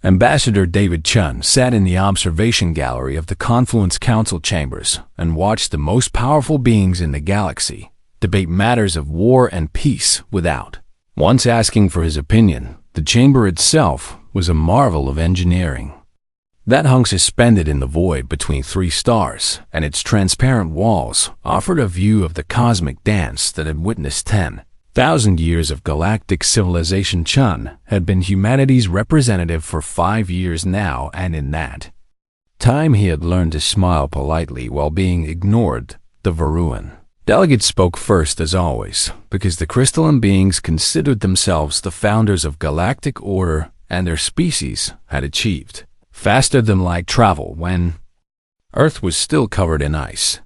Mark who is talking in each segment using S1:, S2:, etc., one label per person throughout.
S1: Ambassador David Chun sat in the observation gallery of the Confluence Council chambers and watched the most powerful beings in the galaxy debate matters of war and peace without once asking for his opinion. The chamber itself was a marvel of engineering that hung suspended in the void between three stars, and its transparent walls offered a view of the cosmic dance that had witnessed 10,000 years of galactic civilization. Chun had been humanity's representative for 5 years now, and in that time he had learned to smile politely while being ignored. The Varuan delegates spoke first as always, because the crystalline beings considered themselves the founders of galactic order, and their species had achieved faster than light travel when Earth was still covered in ice.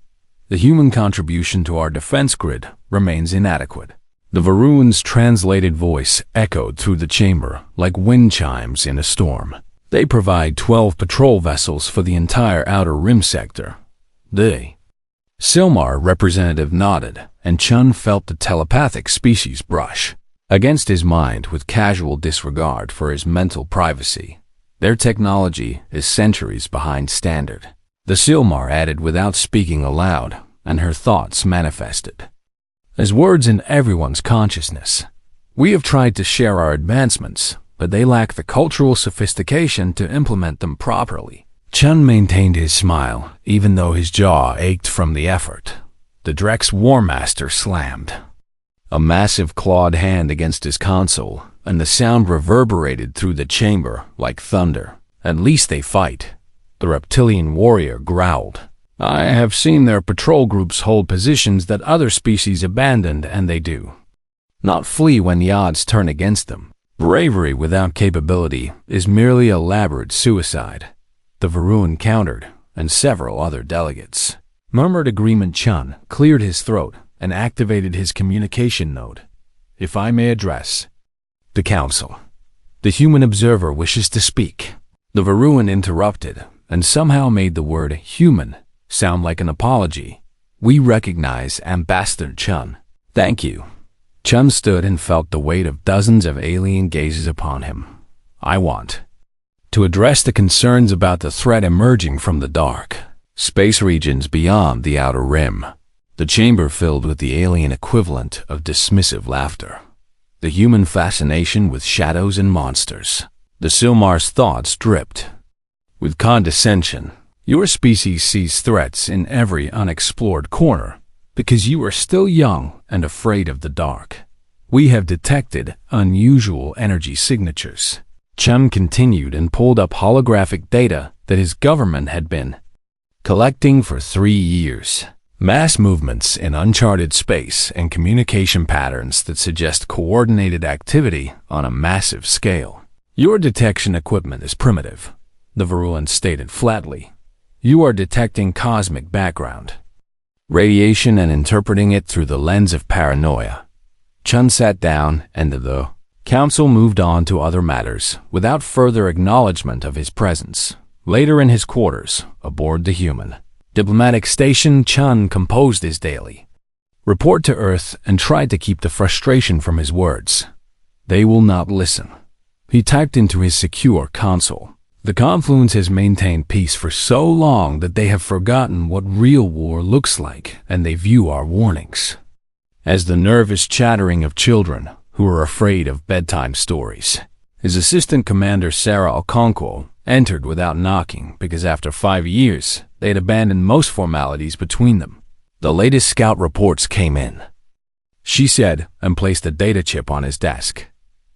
S1: The human contribution to our defense grid remains inadequate. The Varuan's translated voice echoed through the chamber like wind chimes in a storm. They provide 12 patrol vessels for the entire Outer Rim sector. The Silmar representative nodded, and Chun felt the telepathic species brush against his mind with casual disregard for his mental privacy. Their technology is centuries behind standard. The Silmar added without speaking aloud, and her thoughts manifested as words in everyone's consciousness. We have tried to share our advancements, but they lack the cultural sophistication to implement them properly. Chun maintained his smile, even though his jaw ached from the effort. The Drex War Master slammed a massive clawed hand against his console, and the sound reverberated through the chamber like thunder. At least they fight. The reptilian warrior growled. I have seen their patrol groups hold positions that other species abandoned, and they do not flee when the odds turn against them. Bravery without capability is merely elaborate suicide. The Varuan countered, and several other delegates murmured agreement. Chun cleared his throat and activated his communication node. If I may address the council, the human observer wishes to speak. The Varuan interrupted and somehow made the word human sound like an apology. We recognize Ambassador Chun. Thank you. Chun stood and felt the weight of dozens of alien gazes upon him. I want to address the concerns about the threat emerging from the dark space regions beyond the Outer Rim. The chamber filled with the alien equivalent of dismissive laughter. The human fascination with shadows and monsters. The Silmar's thoughts dripped with condescension. Your species sees threats in every unexplored corner because you are still young and afraid of the dark. We have detected unusual energy signatures. Chun continued and pulled up holographic data that his government had been collecting for 3 years. Mass movements in uncharted space and communication patterns that suggest coordinated activity on a massive scale. Your detection equipment is primitive, the Varuan stated flatly. You are detecting cosmic background radiation and interpreting it through the lens of paranoia. Chun sat down, and the council moved on to other matters without further acknowledgement of his presence. Later in his quarters, aboard the human diplomatic station, Chun composed his daily report to Earth and tried to keep the frustration from his words. They will not listen. He typed into his secure console. The Confluence has maintained peace for so long that they have forgotten what real war looks like, and they view our warnings as the nervous chattering of children who are afraid of bedtime stories. His assistant commander, Sarah Alconquo, entered without knocking because after 5 years, they had abandoned most formalities between them. The latest scout reports came in, she said, and placed a data chip on his desk.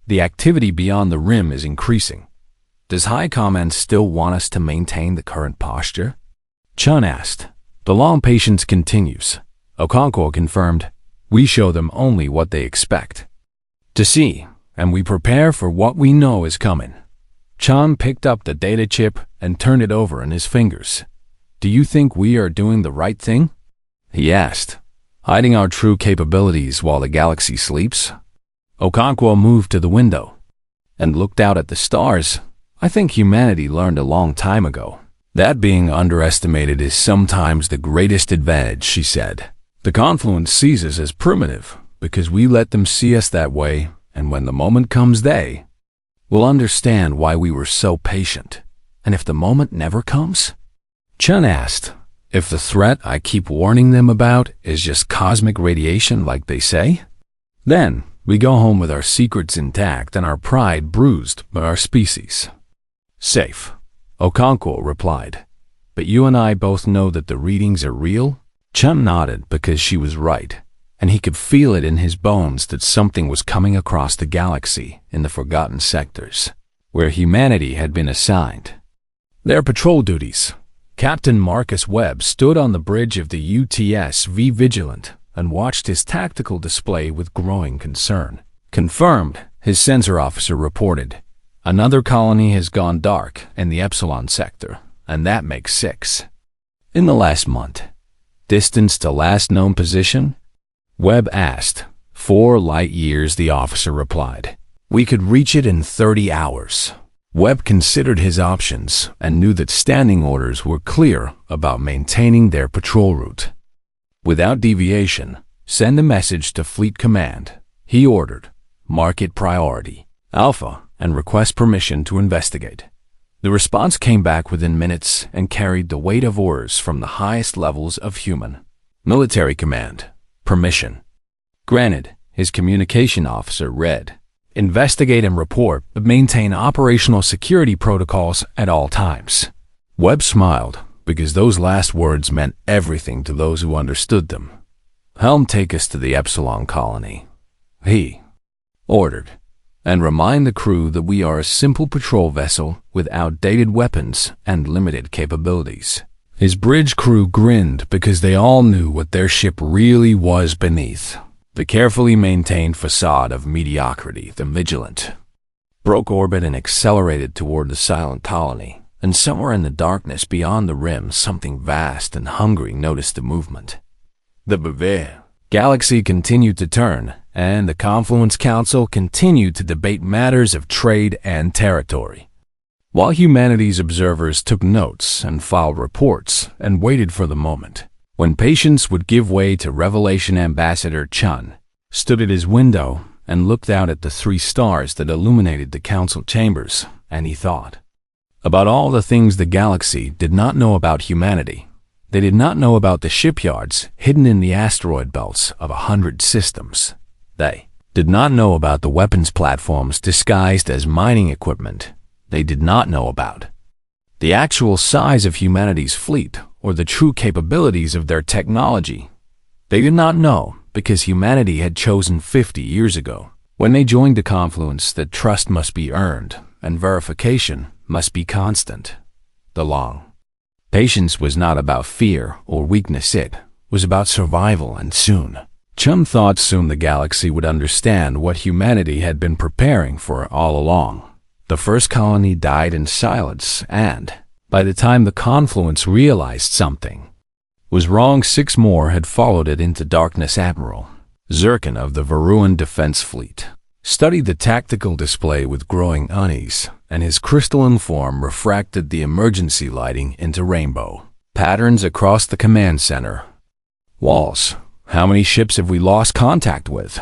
S1: The activity beyond the rim is increasing. Does High Command still want us to maintain the current posture? Chun asked. The long patience continues. Okonkwo confirmed. We show them only what they expect to see, and we prepare for what we know is coming. Chun picked up the data chip and turned it over in his fingers. Do you think we are doing the right thing? He asked. Hiding our true capabilities while the galaxy sleeps? Okonkwo moved to the window and looked out at the stars. I think humanity learned a long time ago that being underestimated is sometimes the greatest advantage, she said. The Confluence sees us as primitive because we let them see us that way, and when the moment comes they will understand why we were so patient. And if the moment never comes? Chun asked, if the threat I keep warning them about is just cosmic radiation like they say? Then we go home with our secrets intact and our pride bruised by our species. Safe, Okonkwo replied. But you and I both know that the readings are real? Chun nodded because she was right, and he could feel it in his bones that something was coming across the galaxy in the forgotten sectors, where humanity had been assigned their patrol duties. Captain Marcus Webb stood on the bridge of the UTS-V vigilant and watched his tactical display with growing concern. Confirmed, his sensor officer reported. Another colony has gone dark in the Epsilon sector, and that makes 6. In the last month. Distance to last known position? Webb asked. 4 light years, the officer replied. We could reach it in 30 hours. Webb considered his options and knew that standing orders were clear about maintaining their patrol route. Without deviation, send a message to Fleet Command, he ordered. Mark it priority, Alpha, and request permission to investigate. The response came back within minutes and carried the weight of orders from the highest levels of human. Military Command, permission. Granted, his communication officer read. Investigate and report, but maintain operational security protocols at all times. Webb smiled, because those last words meant everything to those who understood them. Helm, take us to the Epsilon colony, he ordered, and remind the crew that we are a simple patrol vessel with outdated weapons and limited capabilities. His bridge crew grinned because they all knew what their ship really was beneath. The carefully maintained facade of mediocrity, the Vigilant, broke orbit and accelerated toward the silent colony, and somewhere in the darkness beyond the rim, something vast and hungry noticed the movement. The Bavare galaxy continued to turn, and the Confluence Council continued to debate matters of trade and territory. While humanity's observers took notes and filed reports and waited for the moment when patience would give way to Revelation Ambassador Chun, stood at his window and looked out at the 3 stars that illuminated the council chambers, and he thought about all the things the galaxy did not know about humanity. They did not know about the shipyards hidden in the asteroid belts of 100 systems. They did not know about the weapons platforms disguised as mining equipment. They did not know about the actual size of humanity's fleet or the true capabilities of their technology. They did not know because humanity had chosen 50 years ago, when they joined the confluence, that trust must be earned and verification must be constant. The long patience was not about fear or weakness, it was about survival, and soon. Chun thought soon the galaxy would understand what humanity had been preparing for all along. The first colony died in silence, and by the time the confluence realized something was wrong, 6 more had followed it into darkness. Admiral Zirkin of the Varuan Defense Fleet studied the tactical display with growing unease, and his crystalline form refracted the emergency lighting into rainbow patterns across the command center. Walls, how many ships have we lost contact with?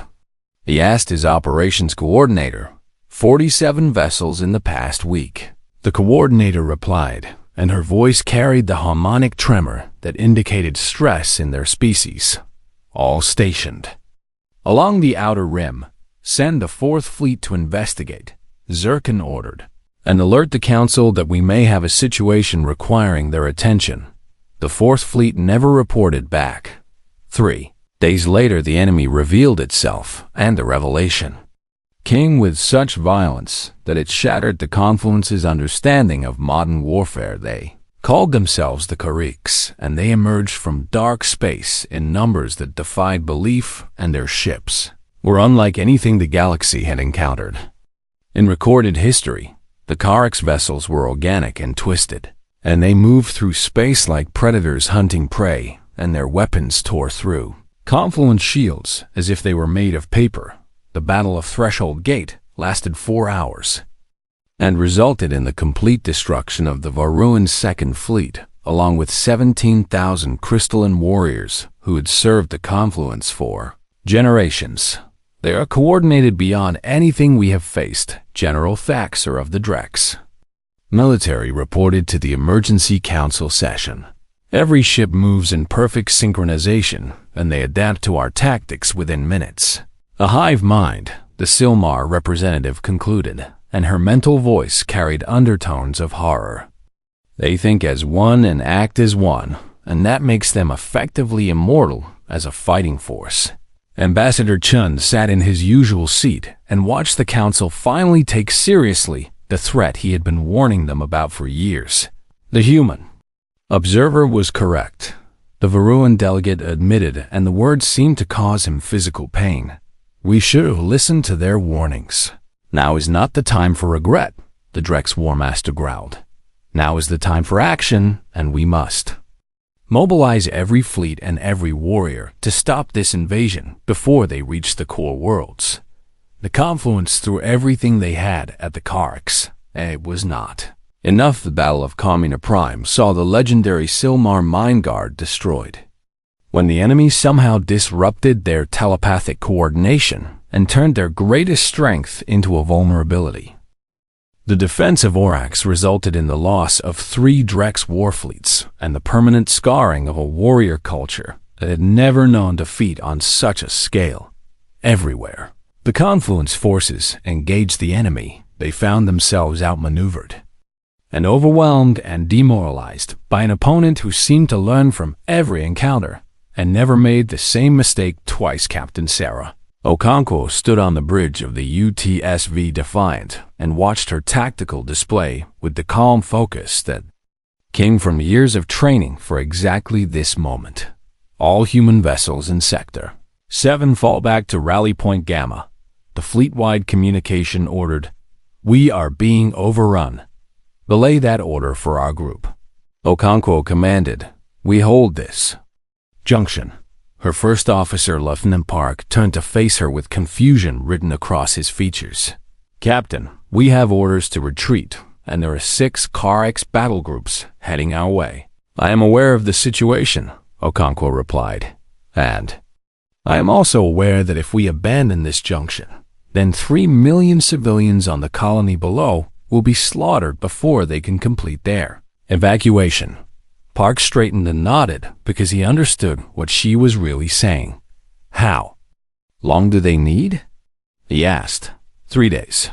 S1: He asked his operations coordinator. 47 vessels in the past week. The coordinator replied, and her voice carried the harmonic tremor that indicated stress in their species. All stationed along the outer rim. Send the 4th Fleet to investigate, Zirkin ordered, and alert the Council that we may have a situation requiring their attention. The 4th Fleet never reported back. 3 days later, the enemy revealed itself, and the revelation came with such violence that it shattered the confluence's understanding of modern warfare. They called themselves the Kariks, and they emerged from dark space in numbers that defied belief, and their ships were unlike anything the galaxy had encountered. In recorded history, the Kariks vessels were organic and twisted, and they moved through space like predators hunting prey, and their weapons tore through confluence shields as if they were made of paper. The Battle of Threshold Gate lasted 4 hours and resulted in the complete destruction of the Varuan Second Fleet, along with 17,000 crystalline warriors who had served the confluence for generations. They are coordinated beyond anything we have faced, General Thaxter of the Drex. Military reported to the Emergency Council session. Every ship moves in perfect synchronization, and they adapt to our tactics within minutes. A hive mind, the Silmar representative concluded, and her mental voice carried undertones of horror. They think as one and act as one, and that makes them effectively immortal as a fighting force. Ambassador Chun sat in his usual seat and watched the council finally take seriously the threat he had been warning them about for years. The human observer was correct. The Varuan delegate admitted, and the words seemed to cause him physical pain. We should have listened to their warnings. Now is not the time for regret, the Drex War Master growled. Now is the time for action, and we must mobilize every fleet and every warrior to stop this invasion before they reach the core worlds. The Confluence threw everything they had at the Karks, and it was not enough. The Battle of Kamina Prime saw the legendary Silmar Mind Guard destroyed. When the enemy somehow disrupted their telepathic coordination and turned their greatest strength into a vulnerability. The defense of Orax resulted in the loss of 3 Drex warfleets and the permanent scarring of a warrior culture that had never known defeat on such a scale. Everywhere the Confluence forces engaged the enemy, they found themselves outmaneuvered and overwhelmed and demoralized by an opponent who seemed to learn from every encounter and never made the same mistake twice. Captain Sarah Okonkwo stood on the bridge of the UTSV Defiant and watched her tactical display with the calm focus that came from years of training for exactly this moment. All human vessels in Sector 7 fall back to Rally Point Gamma. The fleet-wide communication ordered, "We are being overrun. Belay that order for our group." Okonkwo commanded, "We hold this junction." Her first officer, Lieutenant Park, turned to face her with confusion written across his features. "Captain, we have orders to retreat, and there are 6 Karx battle groups heading our way." "I am aware of the situation," Okonkwo replied. "And I am also aware that if we abandon this junction, then 3 million civilians on the colony below will be slaughtered before they can complete their evacuation." Park straightened and nodded because he understood what she was really saying. "How long do they need?" he asked. 3 days.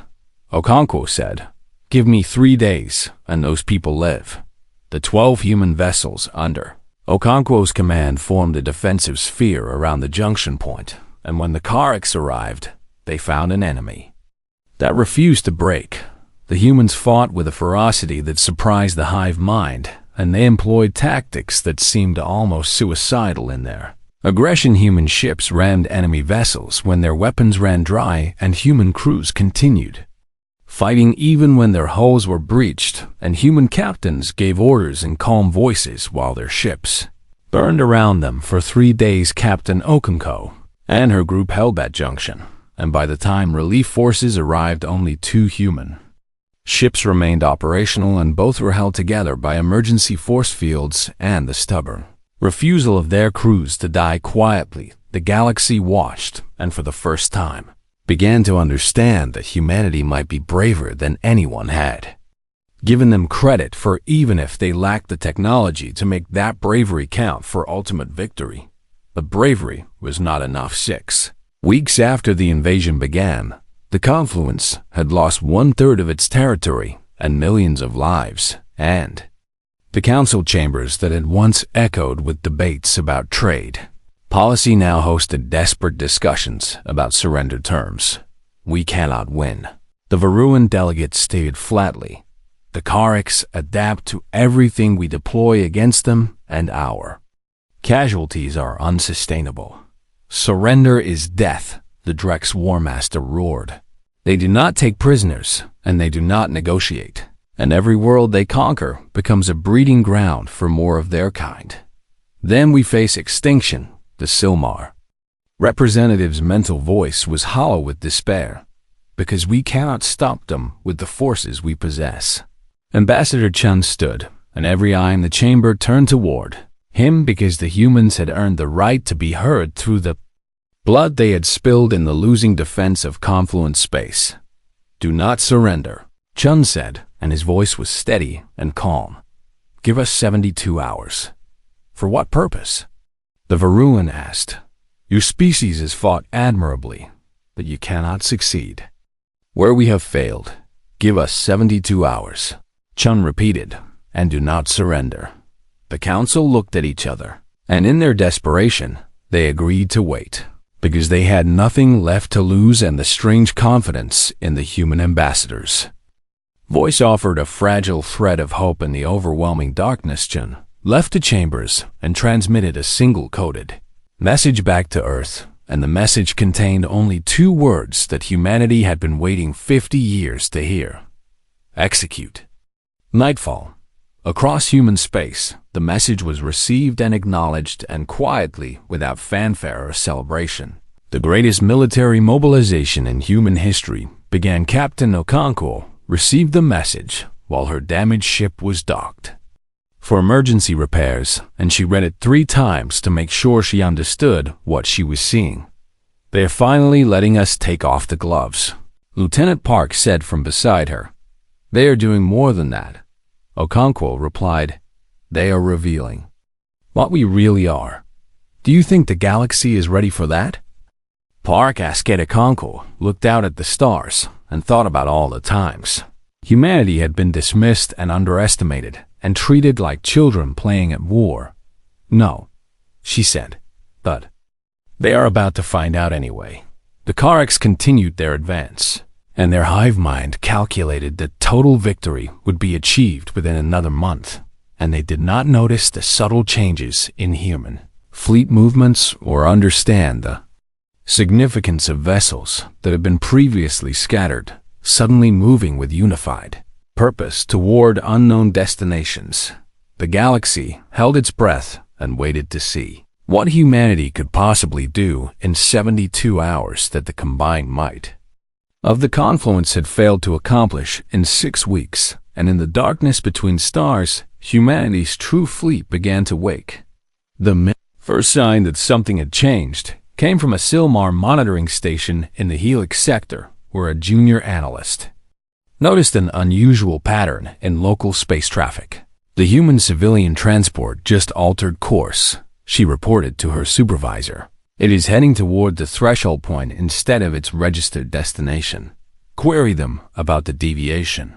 S1: Okonkwo said, "Give me 3 days, and those people live." The 12 human vessels under Okonkwo's command formed a defensive sphere around the junction point, and when the Karx arrived, they found an enemy that refused to break. The humans fought with a ferocity that surprised the hive mind, and they employed tactics that seemed almost suicidal in their aggression. Human ships rammed enemy vessels when their weapons ran dry, and human crews continued fighting even when their hulls were breached, and human captains gave orders in calm voices while their ships burned around them. For 3 days, Captain Okonkwo and her group held that junction, and by the time relief forces arrived, only 2 human ships remained operational, and both were held together by emergency force fields and the stubborn refusal of their crews to die quietly. The galaxy watched, and for the first time, began to understand that humanity might be braver than anyone had given them credit for, even if they lacked the technology to make that bravery count for ultimate victory. But bravery was not enough. 6 weeks after the invasion began, the Confluence had lost 1/3 of its territory and millions of lives, and the council chambers that had once echoed with debates about trade policy now hosted desperate discussions about surrender terms. "We cannot win," the Varuan delegate stated flatly. "The Karx adapt to everything we deploy against them, and our casualties are unsustainable. Surrender is death," the Drex War Master roared. "They do not take prisoners, and they do not negotiate, and every world they conquer becomes a breeding ground for more of their kind. Then we face extinction." The Silmar representative's mental voice was hollow with despair, "because we cannot stop them with the forces we possess." Ambassador Chun stood, and every eye in the chamber turned toward him because the humans had earned the right to be heard through the blood they had spilled in the losing defense of Confluent Space. "Do not surrender," Chun said, and his voice was steady and calm. "Give us 72 hours. "For what purpose?" the Varuan asked. "Your species has fought admirably, but you cannot succeed. Where we have failed, give us 72 hours. Chun repeated, "And do not surrender." The council looked at each other, and in their desperation, they agreed to wait, because they had nothing left to lose and the strange confidence in the human ambassadors. Voice offered a fragile thread of hope in the overwhelming darkness. Chun left the chambers and transmitted a single coded message back to Earth, and the message contained only 2 words that humanity had been waiting 50 years to hear. Execute. Nightfall. Across human space, the message was received and acknowledged, and quietly, without fanfare or celebration, the greatest military mobilization in human history began. Captain Okonkwo received the message while her damaged ship was docked for emergency repairs, and she read it 3 times to make sure she understood what she was seeing. "They are finally letting us take off the gloves," Lieutenant Park said from beside her. "They are doing more than that." Okonkwo replied, "They are revealing what we really are. Do you think the galaxy is ready for that?" Park asked. Okonkwo looked out at the stars and thought about all the times humanity had been dismissed and underestimated and treated like children playing at war. "No," she said, "but they are about to find out anyway." The Karaks continued their advance, and their hive mind calculated that total victory would be achieved within another month, and they did not notice the subtle changes in human fleet movements or understand the significance of vessels that had been previously scattered, suddenly moving with unified purpose toward unknown destinations. The galaxy held its breath and waited to see what humanity could possibly do in 72 hours that the combined might of the confluence had failed to accomplish in 6 weeks, and in the darkness between stars, humanity's true fleet began to wake. The first sign that something had changed came from a Silmar monitoring station in the Helix sector, where a junior analyst noticed an unusual pattern in local space traffic. "The human civilian transport just altered course," she reported to her supervisor. "It is heading toward the threshold point instead of its registered destination. Query them about the deviation."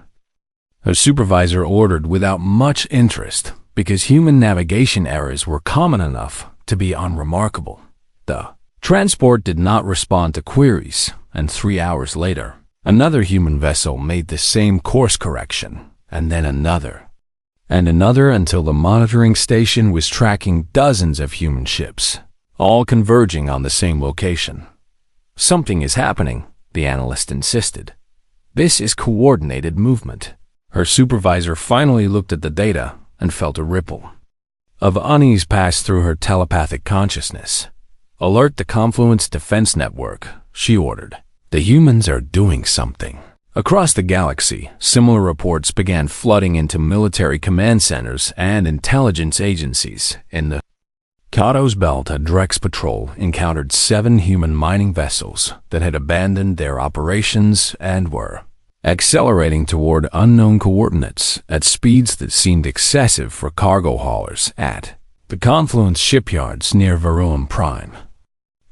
S1: Her supervisor ordered without much interest, because human navigation errors were common enough to be unremarkable. The transport did not respond to queries, and 3 hours later, another human vessel made the same course correction, and then another, and another, until the monitoring station was tracking dozens of human ships, all converging on the same location. "Something is happening," the analyst insisted. "This is coordinated movement." Her supervisor finally looked at the data and felt a ripple of unease pass through her telepathic consciousness. "Alert the Confluence Defense Network," she ordered. "The humans are doing something." Across the galaxy, similar reports began flooding into military command centers and intelligence agencies. In the Kato's Belt, a Drex patrol encountered 7 human mining vessels that had abandoned their operations and were accelerating toward unknown coordinates at speeds that seemed excessive for cargo haulers at the Confluence shipyards near Varuan Prime.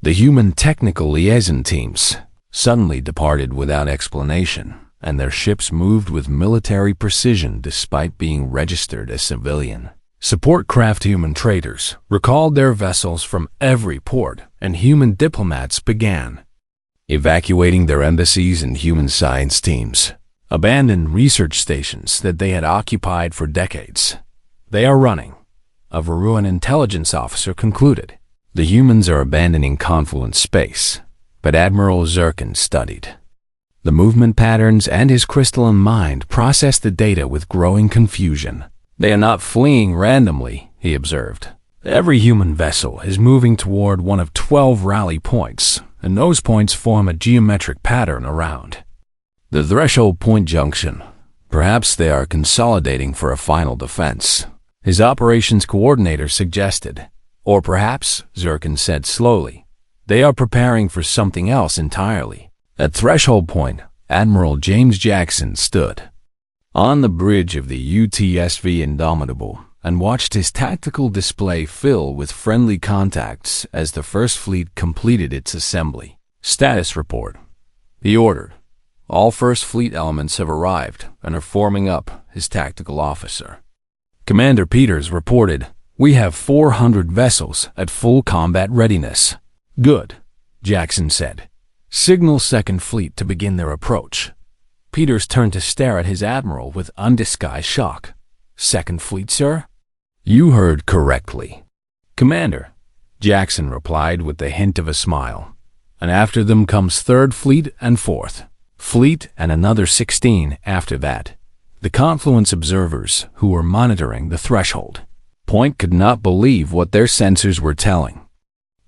S1: The human technical liaison teams suddenly departed without explanation, and their ships moved with military precision despite being registered as civilian. Support craft human traders recalled their vessels from every port, and human diplomats began evacuating their embassies, and human science teams abandoned research stations that they had occupied for decades. "They are running," a Varuan intelligence officer concluded. "The humans are abandoning Confluence Space," but Admiral Zirkin studied the movement patterns, and his crystalline mind processed the data with growing confusion. "They are not fleeing randomly," he observed. "Every human vessel is moving toward one of 12 rally points, and those points form a geometric pattern around the threshold point junction. Perhaps they are consolidating for a final defense," his operations coordinator suggested. "Or perhaps," Zirkin said slowly, They are preparing for something else entirely. At threshold point, Admiral James Jackson stood on the bridge of the UTSV Indomitable and watched his tactical display fill with friendly contacts as the First Fleet completed its assembly. Status report. He ordered. All First Fleet elements have arrived and are forming up, his tactical officer. Commander Peters reported, "We have 400 vessels at full combat readiness." "Good," Jackson said. "Signal Second Fleet to begin their approach." Peters turned to stare at his admiral with undisguised shock. "Second Fleet, sir?" "You heard correctly, Commander," Jackson replied with the hint of a smile. "And after them comes Third Fleet and Fourth Fleet and another 16 after that." The Confluence observers who were monitoring the threshold point could not believe what their sensors were telling.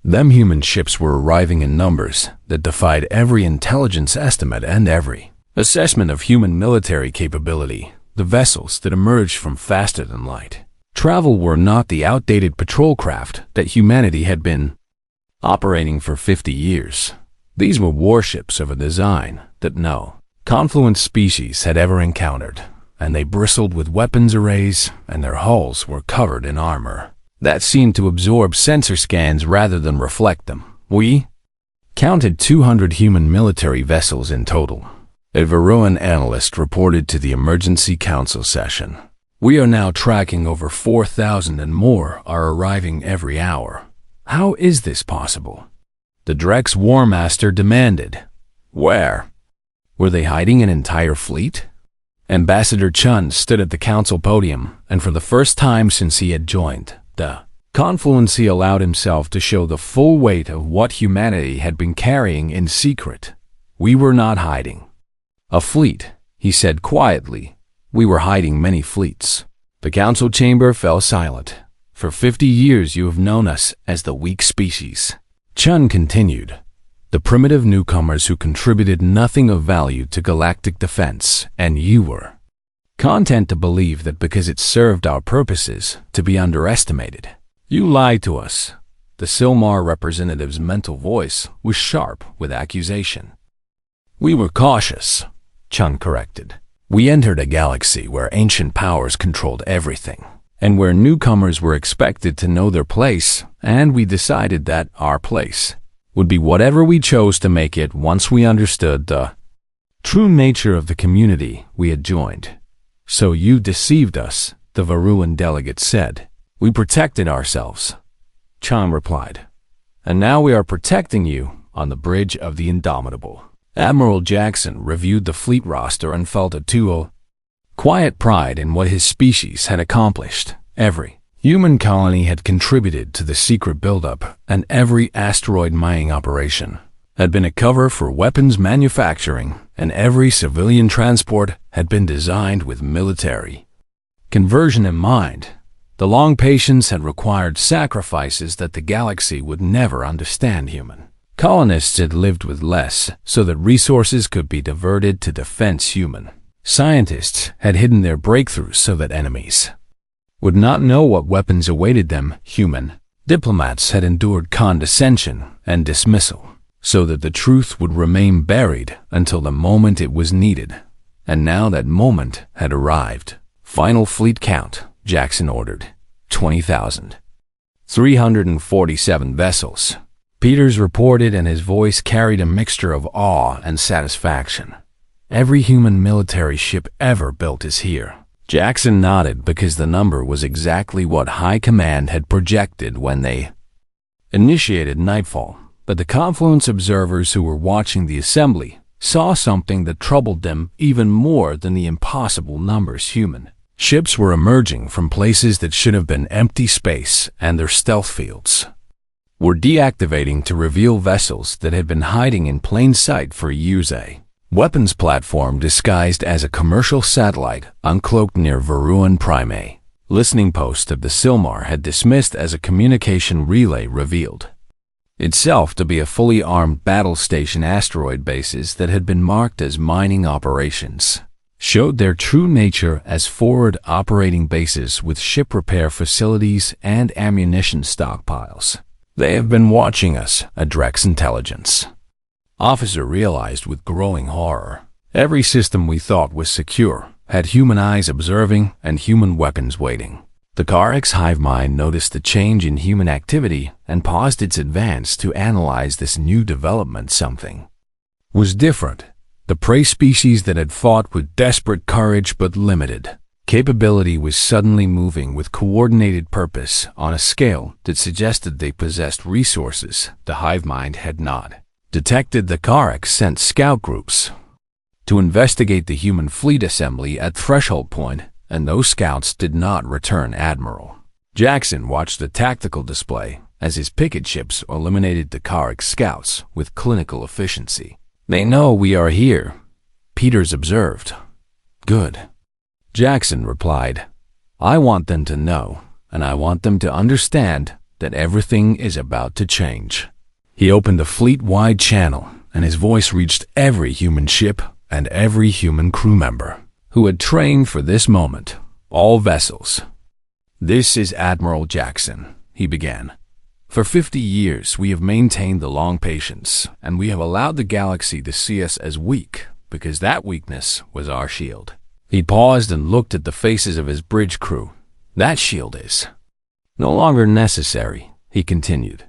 S1: Them human ships were arriving in numbers that defied every intelligence estimate and every assessment of human military capability. The vessels that emerged from faster than light travel were not the outdated patrol craft that humanity had been operating for 50 years. These were warships of a design that no Confluence species had ever encountered, and they bristled with weapons arrays, and their hulls were covered in armor that seemed to absorb sensor scans rather than reflect them. We counted 200 human military vessels in total. A Veruan analyst reported to the Emergency Council session. "We are now tracking over 4,000 and more are arriving every hour. How is this possible?" The Drex War Master demanded. "Where? Were they hiding an entire fleet?" Ambassador Chun stood at the council podium, and for the first time since he had joined the Confluence, he allowed himself to show the full weight of what humanity had been carrying in secret. "We were not hiding a fleet," he said quietly. "We were hiding many fleets." The council chamber fell silent. "For 50 years you have known us as the weak species," Chun continued. "The primitive newcomers who contributed nothing of value to galactic defense, and you were content to believe that because it served our purposes to be underestimated. You lied to us." The Silmar representative's mental voice was sharp with accusation. "We were cautious," Chun corrected. "We entered a galaxy where ancient powers controlled everything, and where newcomers were expected to know their place, and we decided that our place would be whatever we chose to make it once we understood the true nature of the community we had joined. So you deceived us," the Veruan delegate said. "We protected ourselves," Chun replied. "And now we are protecting you on the bridge of the Indomitable." Admiral Jackson reviewed the fleet roster and felt a quiet pride in what his species had accomplished. Every human colony had contributed to the secret buildup, and every asteroid mining operation had been a cover for weapons manufacturing, and every civilian transport had been designed with military conversion in mind. The long patience had required sacrifices that the galaxy would never understand. Human colonists had lived with less so that resources could be diverted to defense. Human scientists had hidden their breakthroughs so that enemies would not know what weapons awaited them. Human diplomats had endured condescension and dismissal so that the truth would remain buried until the moment it was needed. And now that moment had arrived. "Final fleet count," Jackson ordered. 20,347 vessels. Peters reported, and his voice carried a mixture of awe and satisfaction. "Every human military ship ever built is here." Jackson nodded because the number was exactly what High Command had projected when they initiated Nightfall. But the Confluence observers who were watching the assembly saw something that troubled them even more than the impossible numbers. Human ships were emerging from places that should have been empty space, and their stealth fields were deactivating to reveal vessels that had been hiding in plain sight for years. A weapons platform disguised as a commercial satellite uncloaked near Veruan Prime. Listening post of the Silmar had dismissed as a communication relay revealed itself to be a fully armed battle station. Asteroid bases that had been marked as mining operations showed their true nature as forward operating bases with ship repair facilities and ammunition stockpiles. They have been watching us, a Drex intelligence officer realized with growing horror. Every system we thought was secure had human eyes observing and human weapons waiting. The Carx hive mind noticed the change in human activity and paused its advance to analyze this new development. Something was different. The prey species that had fought with desperate courage but limited capability was suddenly moving with coordinated purpose on a scale that suggested they possessed resources the hive mind had not detected. The Carx sent scout groups to investigate the human fleet assembly at Threshold Point, and those scouts did not return. Admiral Jackson watched the tactical display as his picket ships eliminated the Carx scouts with clinical efficiency. "They know we are here," Peters observed. "Good," Jackson replied. "I want them to know, and I want them to understand that everything is about to change." He opened a fleet-wide channel, and his voice reached every human ship and every human crew member who had trained for this moment. All vessels. "This is Admiral Jackson," he began. "For 50 years we have maintained the long patience, and we have allowed the galaxy to see us as weak, because that weakness was our shield." He paused and looked at the faces of his bridge crew. "That shield is no longer necessary," he continued.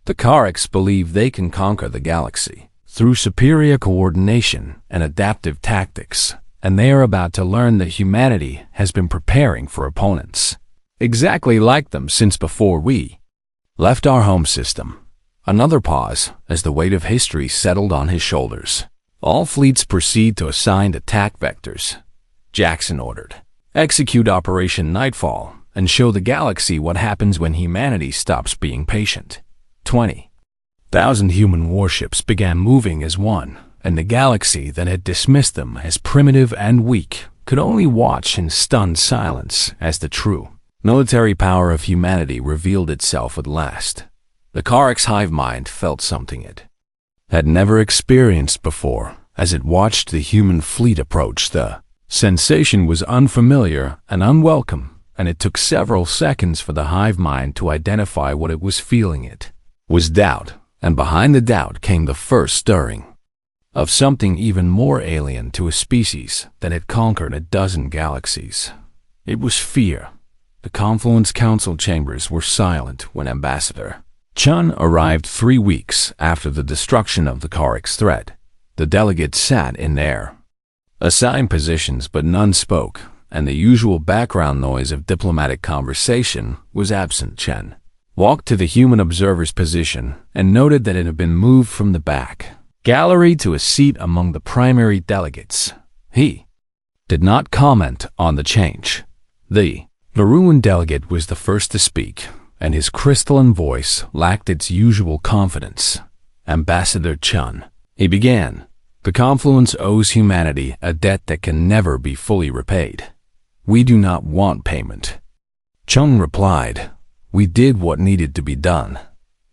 S1: "The Carx believe they can conquer the galaxy through superior coordination and adaptive tactics, and they are about to learn that humanity has been preparing for opponents exactly like them since before we left our home system." Another pause as the weight of history settled on his shoulders. "All fleets proceed to assigned attack vectors," Jackson ordered. "Execute Operation Nightfall and show the galaxy what happens when humanity stops being patient." 20,000 human warships began moving as one, and the galaxy that had dismissed them as primitive and weak could only watch in stunned silence as the true military power of humanity revealed itself at last. The Carx hive mind felt something it had never experienced before as it watched the human fleet approach. The sensation was unfamiliar and unwelcome, and it took several seconds for the hive mind to identify what it was feeling. It was doubt, and behind the doubt came the first stirring of something even more alien to a species that had conquered a dozen galaxies. It was fear. The Confluence Council chambers were silent when Ambassador Chun arrived 3 weeks after the destruction of the Carx threat. The delegates sat in their assigned positions, but none spoke, and the usual background noise of diplomatic conversation was absent. Chen walked to the human observer's position and noted that it had been moved from the back gallery to a seat among the primary delegates. He did not comment on the change. The Maroon delegate was the first to speak, and his crystalline voice lacked its usual confidence. "Ambassador Chun," he began, "the Confluence owes humanity a debt that can never be fully repaid. We do not want payment." Chun replied, "We did what needed to be done.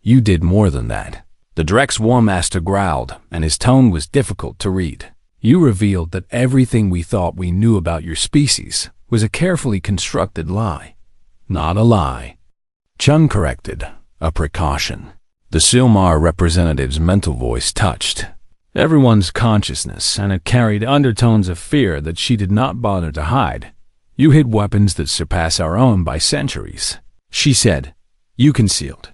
S1: You did more than that." The Drex War Master growled, and his tone was difficult to read. "You revealed that everything we thought we knew about your species was a carefully constructed lie." "Not a lie," Chun corrected, "a precaution." The Silmar representative's mental voice touched everyone's consciousness, and it carried undertones of fear that she did not bother to hide. "You hid weapons that surpass our own by centuries," she said. "You concealed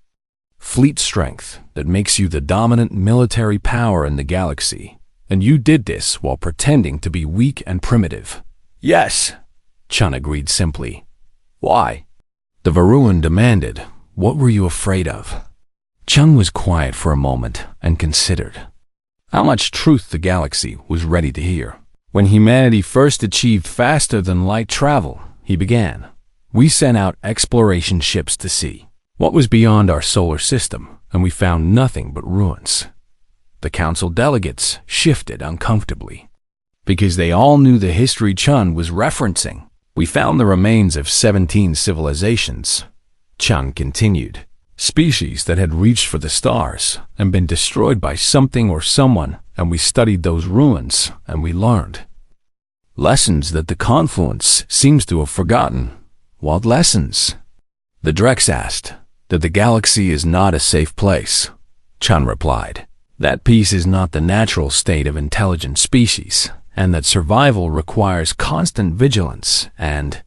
S1: fleet strength that makes you the dominant military power in the galaxy, and you did this while pretending to be weak and primitive." "Yes," Chun agreed simply. "Why?" the Varuan demanded. "What were you afraid of?" Chun was quiet for a moment and considered how much truth the galaxy was ready to hear. "When humanity first achieved faster-than-light travel," he began, "we sent out exploration ships to see what was beyond our solar system, and we found nothing but ruins." The council delegates shifted uncomfortably, because they all knew the history Chun was referencing. "We found the remains of 17 civilizations," Chun continued, "species that had reached for the stars and been destroyed by something or someone, and we studied those ruins, and we learned lessons that the Confluence seems to have forgotten." "What lessons?" the Drex asked. That the galaxy is not a safe place, Chun replied. That peace is not the natural state of intelligent species, and that survival requires constant vigilance and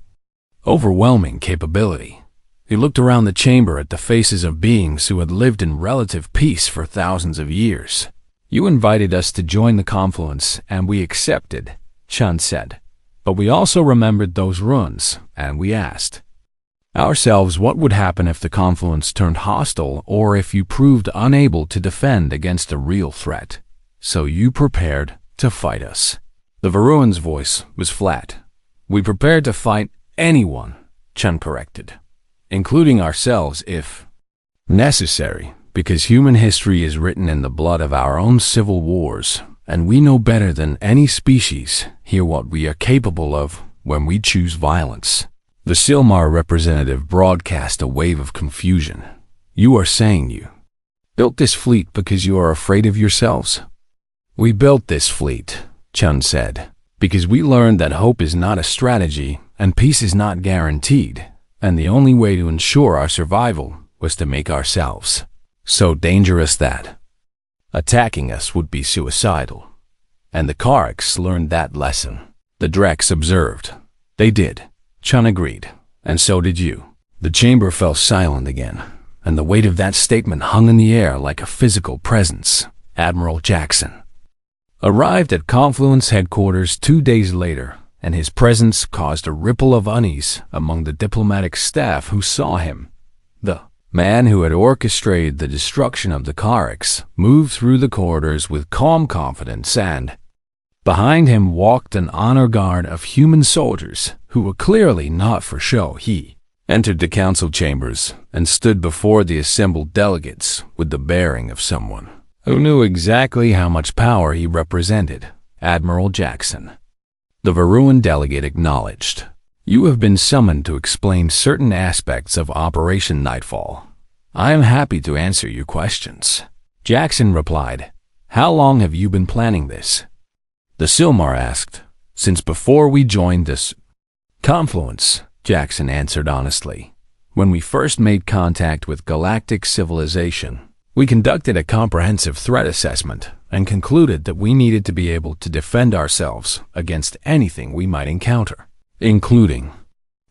S1: overwhelming capability. He looked around the chamber at the faces of beings who had lived in relative peace for thousands of years. You invited us to join the confluence, and we accepted, Chun said. But we also remembered those ruins, and we asked ourselves what would happen if the confluence turned hostile or if you proved unable to defend against a real threat. So you prepared to fight us. The Varuan's voice was flat. We prepared to fight anyone, Chun corrected, including ourselves if necessary, because human history is written in the blood of our own civil wars, and we know better than any species here what we are capable of when we choose violence. The Silmar representative broadcast a wave of confusion. You are saying you built this fleet because you are afraid of yourselves? We built this fleet, Chun said, because we learned that hope is not a strategy and peace is not guaranteed, and the only way to ensure our survival was to make ourselves so dangerous that attacking us would be suicidal. And the Kariks learned that lesson. The Drex observed. They did. Chun agreed. And so did you. The chamber fell silent again, and the weight of that statement hung in the air like a physical presence. Admiral Jackson arrived at Confluence headquarters 2 days later, and his presence caused a ripple of unease among the diplomatic staff who saw him. The man who had orchestrated the destruction of the Kariks moved through the corridors with calm confidence, and behind him walked an honor guard of human soldiers who were clearly not for show. He entered the council chambers and stood before the assembled delegates with the bearing of someone who knew exactly how much power he represented. Admiral Jackson. The Varuan delegate acknowledged. You have been summoned to explain certain aspects of Operation Nightfall. I am happy to answer your questions. Jackson replied. How long have you been planning this? The Silmar asked. Since before we joined this confluence, Jackson answered honestly. When we first made contact with galactic civilization, we conducted a comprehensive threat assessment and concluded that we needed to be able to defend ourselves against anything we might encounter, including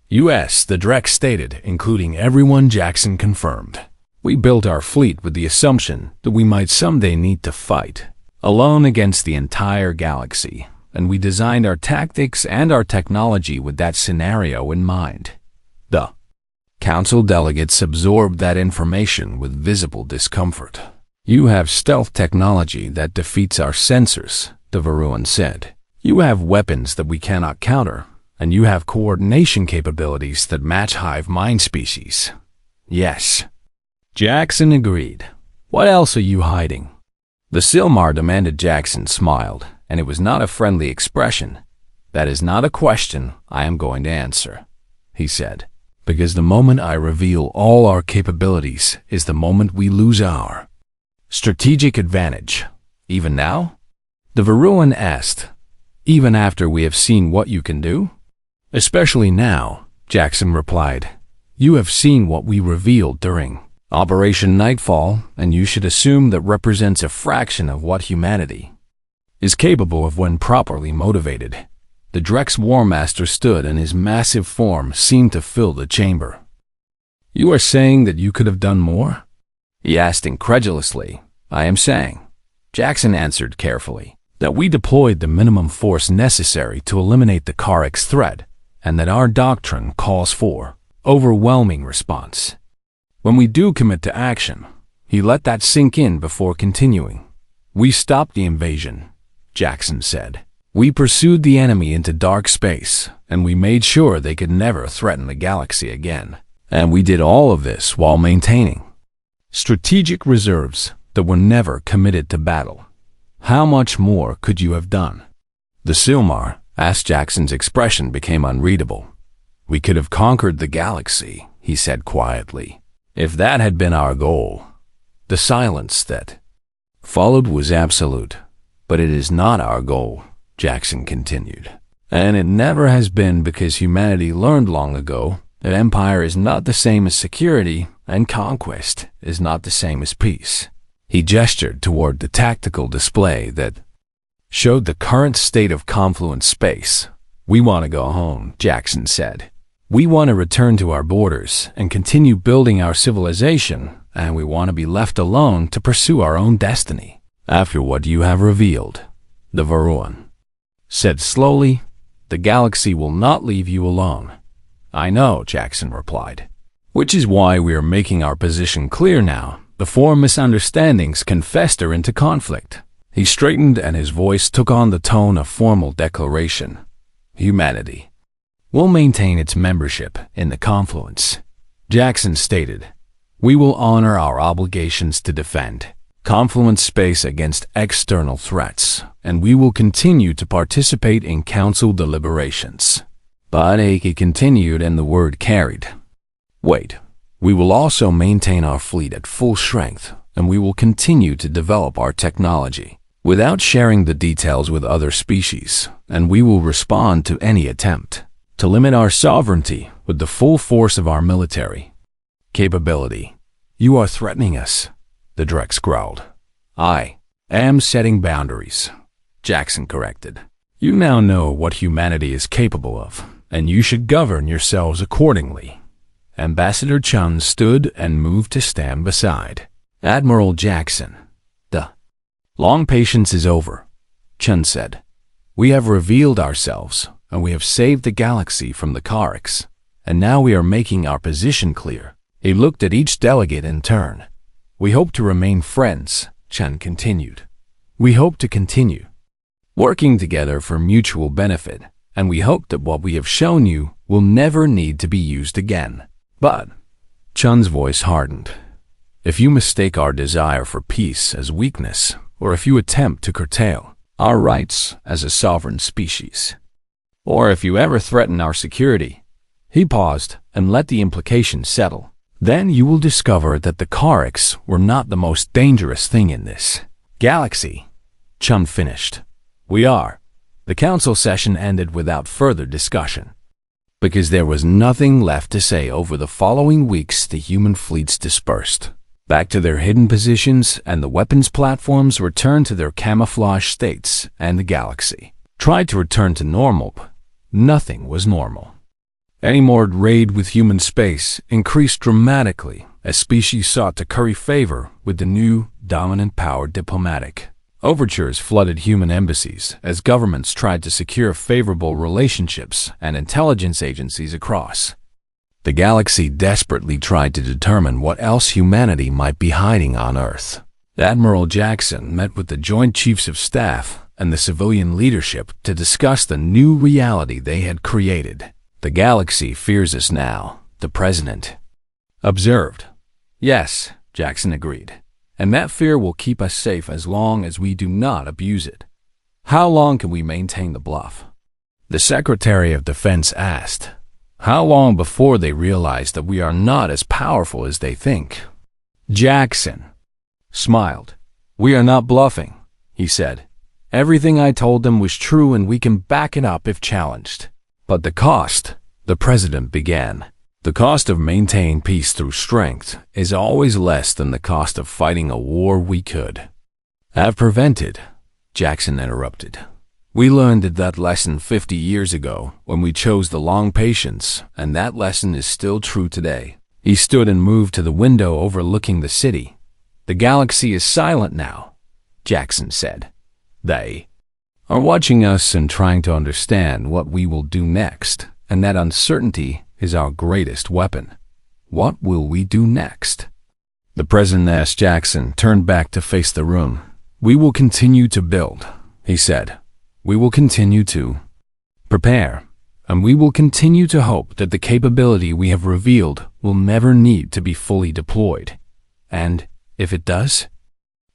S1: U.S., the Drex stated, including everyone. Jackson confirmed. We built our fleet with the assumption that we might someday need to fight alone against the entire galaxy, and we designed our tactics and our technology with that scenario in mind. The council delegates absorbed that information with visible discomfort. You have stealth technology that defeats our sensors, the Varuan said. You have weapons that we cannot counter, and you have coordination capabilities that match hive mind species. Yes. Jackson agreed. What else are you hiding? The Silmar demanded. Jackson smiled, and it was not a friendly expression. That is not a question I am going to answer, he said, because the moment I reveal all our capabilities is the moment we lose our strategic advantage. Even now? The Varuan asked. Even after we have seen what you can do? Especially now, Jackson replied. You have seen what we revealed during Operation Nightfall, and you should assume that represents a fraction of what humanity is capable of when properly motivated. The Drex War Master stood, and his massive form seemed to fill the chamber. You are saying that you could have done more? He asked incredulously. I am saying, Jackson answered carefully, that we deployed the minimum force necessary to eliminate the Kariks' threat, and that our doctrine calls for overwhelming response. When we do commit to action, he let that sink in before continuing. We stopped the invasion, Jackson said. We pursued the enemy into dark space, and we made sure they could never threaten the galaxy again. And we did all of this while maintaining strategic reserves that were never committed to battle. How much more could you have done? The Silmar asked. Jackson's expression became unreadable. We could have conquered the galaxy, he said quietly, if that had been our goal. The silence that followed was absolute. But it is not our goal, Jackson continued. And it never has been, because humanity learned long ago that empire is not the same as security, and conquest is not the same as peace. He gestured toward the tactical display that showed the current state of confluent space. "We want to go home," Jackson said. "We want to return to our borders and continue building our civilization, and we want to be left alone to pursue our own destiny. After what you have revealed," the Varuan said slowly, "the galaxy will not leave you alone." "I know," Jackson replied. "Which is why we are making our position clear now, before misunderstandings can fester into conflict." He straightened and his voice took on the tone of formal declaration. "Humanity will maintain its membership in the confluence," Jackson stated. "We will honor our obligations to defend confluence space against external threats, and we will continue to participate in council deliberations." But he continued and the word carried. "Wait, we will also maintain our fleet at full strength, and we will continue to develop our technology without sharing the details with other species, and we will respond to any attempt to limit our sovereignty with the full force of our military capability." "You are threatening us," the Drex growled. "I am setting boundaries," Jackson corrected. "You now know what humanity is capable of, and you should govern yourselves accordingly." Ambassador Chun stood and moved to stand beside Admiral Jackson. "The long patience is over," Chun said. "We have revealed ourselves, and we have saved the galaxy from the Kariks, and now we are making our position clear." He looked at each delegate in turn. "We hope to remain friends," Chun continued. "We hope to continue working together for mutual benefit, and we hope that what we have shown you will never need to be used again. But," Chun's voice hardened, "if you mistake our desire for peace as weakness, or if you attempt to curtail our rights as a sovereign species, or if you ever threaten our security," he paused and let the implication settle, "then you will discover that the Kariks were not the most dangerous thing in this galaxy." Chun finished. "We are." The council session ended without further discussion, because there was nothing left to say. Over the following weeks, the human fleets dispersed back to their hidden positions, and the weapons platforms returned to their camouflage states, and the galaxy tried to return to normal, but nothing was normal. Any more raid with human space increased dramatically as species sought to curry favor with the new dominant power. Diplomatic overtures flooded human embassies as governments tried to secure favorable relationships, and intelligence agencies across the galaxy desperately tried to determine what else humanity might be hiding on Earth. Admiral Jackson met with the Joint Chiefs of Staff and the civilian leadership to discuss the new reality they had created. "The galaxy fears us now," the president observed. "Yes," Jackson agreed, "and that fear will keep us safe as long as we do not abuse it." "How long can we maintain the bluff?" the Secretary of Defense asked. "How long before they realize that we are not as powerful as they think?" Jackson smiled. "We are not bluffing," he said. "Everything I told them was true, and we can back it up if challenged." "But the cost," the president began. "The cost of maintaining peace through strength is always less than the cost of fighting a war we could have prevented," Jackson interrupted. "We learned that lesson 50 years ago when we chose the long patience, and that lesson is still true today." He stood and moved to the window overlooking the city. "The galaxy is silent now," Jackson said. "They are watching us and trying to understand what we will do next, and that uncertainty is our greatest weapon. What will we do next?" The president asked. Jackson turned back to face the room. "We will continue to build," he said. "We will continue to prepare, and we will continue to hope that the capability we have revealed will never need to be fully deployed. And if it does?"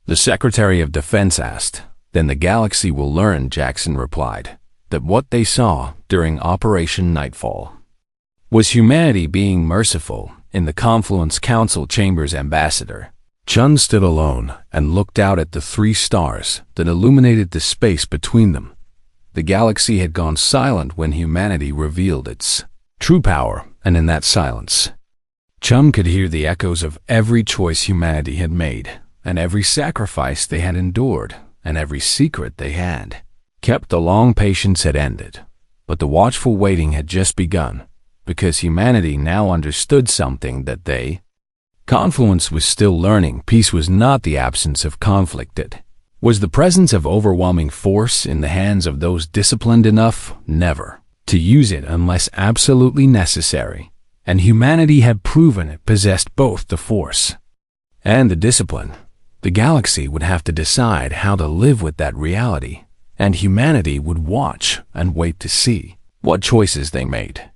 S1: the Secretary of Defense asked. "Then the galaxy will learn," Jackson replied, "that what they saw during Operation Nightfall was humanity being merciful in the Confluence Council chambers." Ambassador Chun stood alone and looked out at the 3 stars that illuminated the space between them. The galaxy had gone silent when humanity revealed its true power, and in that silence, Chum could hear the echoes of every choice humanity had made, and every sacrifice they had endured, and every secret they had kept. The long patience had ended, but the watchful waiting had just begun, because humanity now understood something that they. Confluence was still learning. Peace was not the absence of conflict. It was the presence of overwhelming force in the hands of those disciplined enough never to use it unless absolutely necessary. And humanity had proven it possessed both the force and the discipline. The galaxy would have to decide how to live with that reality, and humanity would watch and wait to see what choices they made.